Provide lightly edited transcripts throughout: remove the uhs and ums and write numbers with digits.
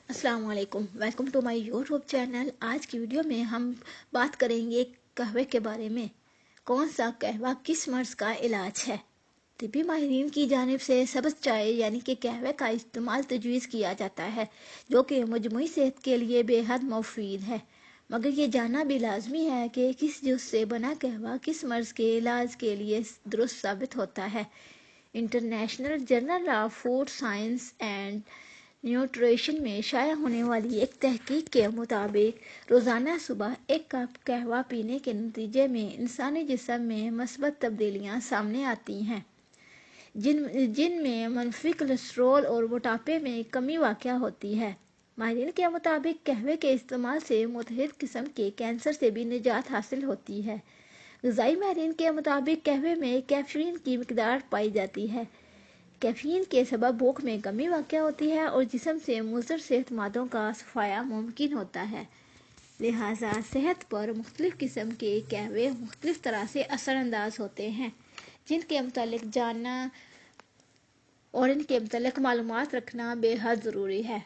السلام علیکم، welcome to my YouTube channel. آج کی ویڈیو میں ہم بات کریں گے قہوے کے بارے میں۔ کون سا قہوہ کس مرض کا علاج ہے؟ طبی ماہرین کی جانب سے سبز چائے یعنی کہ قہوے کا استعمال تجویز کیا جاتا ہے، جو کہ مجموعی صحت کے لیے بے حد مفید ہے، مگر یہ جاننا بھی لازمی ہے کہ کس جز سے بنا قہوہ کس مرض کے علاج کے لیے درست ثابت ہوتا ہے۔ International journal of food science and nutrition میں شائع ہونے والی ایک تحقیق کے مطابق روزانہ صبح ایک کپ قہوہ پینے کے نتیجے میں انسانی جسم میں مثبت تبدیلیاں سامنے آتی ہیں، جن میں منفی کولیسٹرول اور موٹاپے میں کمی واقع ہوتی ہے۔ ماہرین کے مطابق قہوے کے استعمال سے متعدد قسم کے کینسر سے بھی نجات حاصل ہوتی ہے۔ غذائی ماہرین کے مطابق قہوے میں کیفین کی مقدار پائی جاتی ہے۔ کیفین کے سبب بھوک میں کمی واقع ہوتی ہے اور جسم سے مضر صحت مادوں کا صفایا ممکن ہوتا ہے، لہذا صحت پر مختلف قسم کے قہوے مختلف طرح سے اثر انداز ہوتے ہیں، جن کے متعلق جاننا اور ان کے متعلق معلومات رکھنا بے حد ضروری ہے۔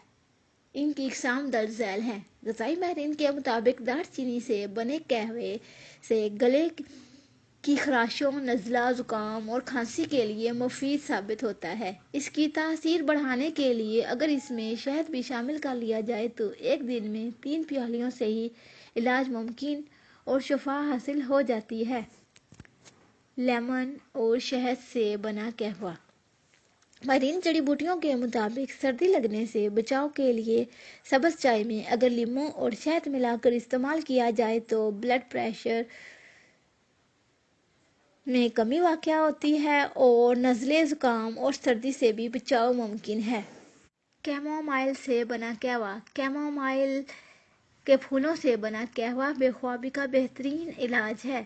ان کی اقسام درج ذیل ہیں۔ غذائی ماہرین کے مطابق دار چینی سے بنے قہوے سے گلے کی خراشوں، نزلہ، زکام اور کھانسی کے لیے مفید ثابت ہوتا ہے۔ اس کی تاثیر بڑھانے کے لیے اگر اس میں شہد بھی شامل کر لیا جائے تو ایک دن میں 3 پیالیوں سے ہی علاج ممکن اور شفا حاصل ہو جاتی ہے۔ لیمن اور شہد سے بنا قہوہ۔ ماہرین جڑی بوٹیوں کے مطابق سردی لگنے سے بچاؤ کے لیے سبز چائے میں اگر لیموں اور شہد ملا کر استعمال کیا جائے تو بلڈ پریشر میں کمی واقع ہوتی ہے اور نزلے، زکام اور سردی سے بھی بچاؤ ممکن ہے۔ کیمومائل سے بنا قہوہ۔ کیمومائل کے پھولوں سے بنا قہوہ بے خوابی کا بہترین علاج ہے۔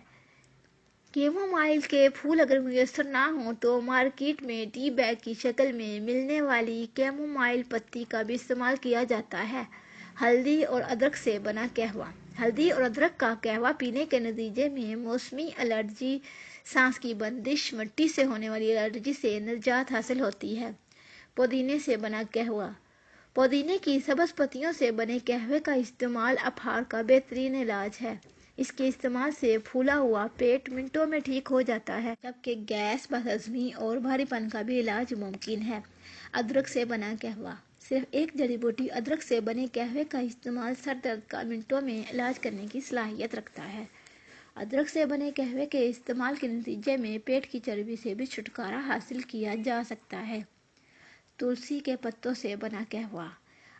کیمومائل کے پھول اگر میسر نہ ہوں تو مارکیٹ میں ٹی بیگ کی شکل میں ملنے والی کیمومائل پتی کا بھی استعمال کیا جاتا ہے۔ ہلدی اور ادرک سے بنا قہوہ۔ ہلدی اور ادرک کا قہوہ پینے کے نتیجے میں موسمی الرجی، سانس کی بندش، مٹی سے ہونے والی الرجی سے نجات حاصل ہوتی ہے۔ پودینے سے بنا قہوہ۔ پودینے کی سبز پتیوں سے بنے قہوے کا استعمال اپہار کا بہترین علاج ہے۔ اس کے استعمال سے پھولا ہوا پیٹ منٹوں میں ٹھیک ہو جاتا ہے، جبکہ گیس، بد ہضمی اور بھاری پن کا بھی علاج ممکن ہے۔ ادرک سے بنا قہوہ۔ صرف ایک جڑی بوٹی ادرک سے بنے قہوے کا استعمال سر درد کا منٹوں میں علاج کرنے کی صلاحیت رکھتا ہے۔ ادرک سے بنے قہوے کے استعمال کے نتیجے میں پیٹ کی چربی سے بھی چھٹکارا حاصل کیا جا سکتا ہے۔ تلسی کے پتوں سے بنا قہوہ۔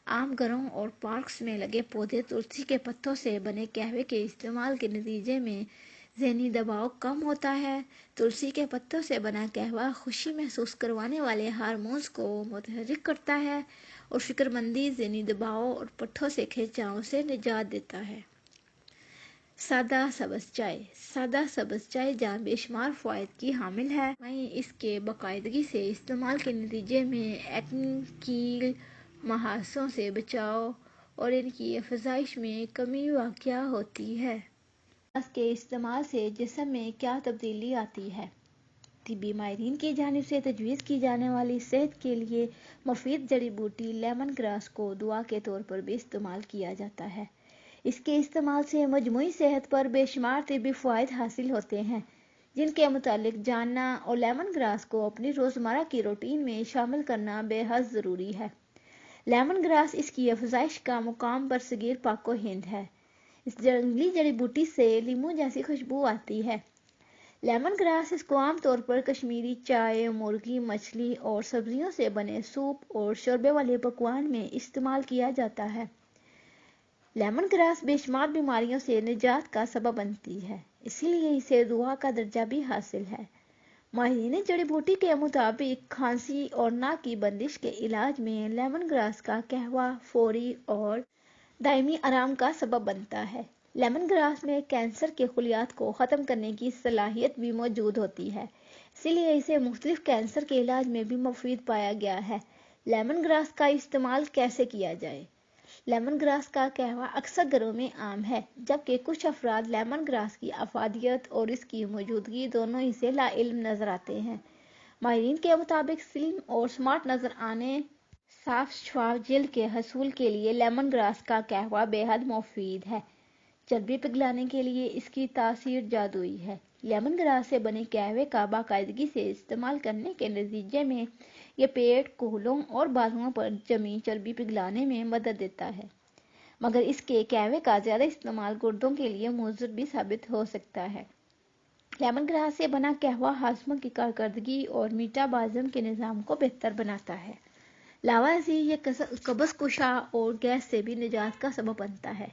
عام گھروں اور پارکس میں لگے پودے تلسی کے پتوں سے بنے قہوے کے استعمال کے نتیجے میں ذہنی دباؤ کم ہوتا ہے۔ تلسی کے پتوں سے بنا قہوہ خوشی محسوس کروانے والے ہارمونز کو متحرک کرتا ہے اور فکر مندی، ذہنی دباؤ اور پٹھوں سے کھنچاؤ سے نجات دیتا ہے۔ سادہ سبز چائے۔ سادہ سبز چائے جہاں بے شمار فوائد کی حامل ہے، وہیں اس کے باقاعدگی سے استعمال کے نتیجے میں ایکنی، کیل، مہاسوں سے بچاؤ اور ان کی افزائش میں کمی واقع ہوتی ہے۔ اس کے استعمال سے جسم میں کیا تبدیلی آتی ہے؟ طبی ماہرین کی جانب سے تجویز کی جانے والی صحت کے لیے مفید جڑی بوٹی لیمن گراس کو دوا کے طور پر بھی استعمال کیا جاتا ہے۔ اس کے استعمال سے مجموعی صحت پر بے شمار طبی فوائد حاصل ہوتے ہیں، جن کے متعلق جاننا اور لیمن گراس کو اپنی روزمرہ کی روٹین میں شامل کرنا بے حد ضروری ہے۔ لیمن گراس اس کی افزائش کا مقام برصغیر پاک و ہند ہے۔ اس جنگلی جڑی بوٹی سے لیموں جیسی خوشبو آتی ہے۔ لیمن گراس اس کو عام طور پر کشمیری چائے، مرغی، مچھلی اور سبزیوں سے بنے سوپ اور شوربے والے پکوان میں استعمال کیا جاتا ہے۔ لیمن گراس بے شمار بیماریوں سے نجات کا سبب بنتی ہے، اسی لیے اسے دوا کا درجہ بھی حاصل ہے۔ ماہرین جڑی بوٹی کے مطابق کھانسی اور ناک کی بندش کے علاج میں لیمن گراس کا قہوہ فوری اور دائمی آرام کا سبب بنتا ہے۔ لیمن گراس میں کینسر کے خلیات کو ختم کرنے کی صلاحیت بھی موجود ہوتی ہے، اسی لیے اسے مختلف کینسر کے علاج میں بھی مفید پایا گیا ہے۔ لیمن گراس کا استعمال کیسے کیا جائے؟ لیمن گراس کا قہوہ اکثر گھروں میں عام ہے، جبکہ کچھ افراد لیمن گراس کی افادیت اور اس کی موجودگی دونوں ہی سے لا علم نظر آتے ہیں۔ ماہرین کے مطابق سلم اور سمارٹ نظر آنے صاف شفاف جلد کے حصول کے لیے لیمن گراس کا قہوہ بے حد مفید ہے۔ چربی پگھلانے کے لیے اس کی تاثیر جادوئی ہے۔ لیمن گراس سے بنے قہوے کا باقاعدگی سے استعمال کرنے کے نتیجے میں یہ پیٹ، کولوں اور بازوؤں پر جمی چربی پگھلانے میں مدد دیتا ہے، مگر اس کے قہوے کا زیادہ استعمال گردوں کے لیے مضر بھی ثابت ہو سکتا ہے۔ لیمن گراس سے بنا قہوہ ہاضمہ کی کارکردگی اور میٹابازم کے نظام کو بہتر بناتا ہے۔ علاوہ ازیں یہ قبض کشا اور گیس سے بھی نجات کا سبب بنتا ہے۔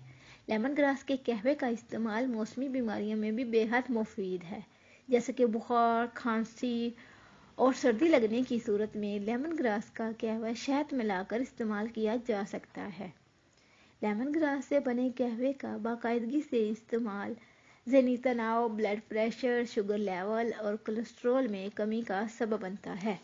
لیمن گراس کے قہوے کا استعمال موسمی بیماریوں میں بھی بے حد مفید ہے، جیسے کہ بخار، کھانسی اور سردی لگنے کی صورت میں لیمن گراس کا قہوہ شہد ملا کر استعمال کیا جا سکتا ہے۔ لیمن گراس سے بنے قہوے کا باقاعدگی سے استعمال ذہنی تناؤ، بلڈ پریشر، شوگر لیول اور کولیسٹرول میں کمی کا سبب بنتا ہے۔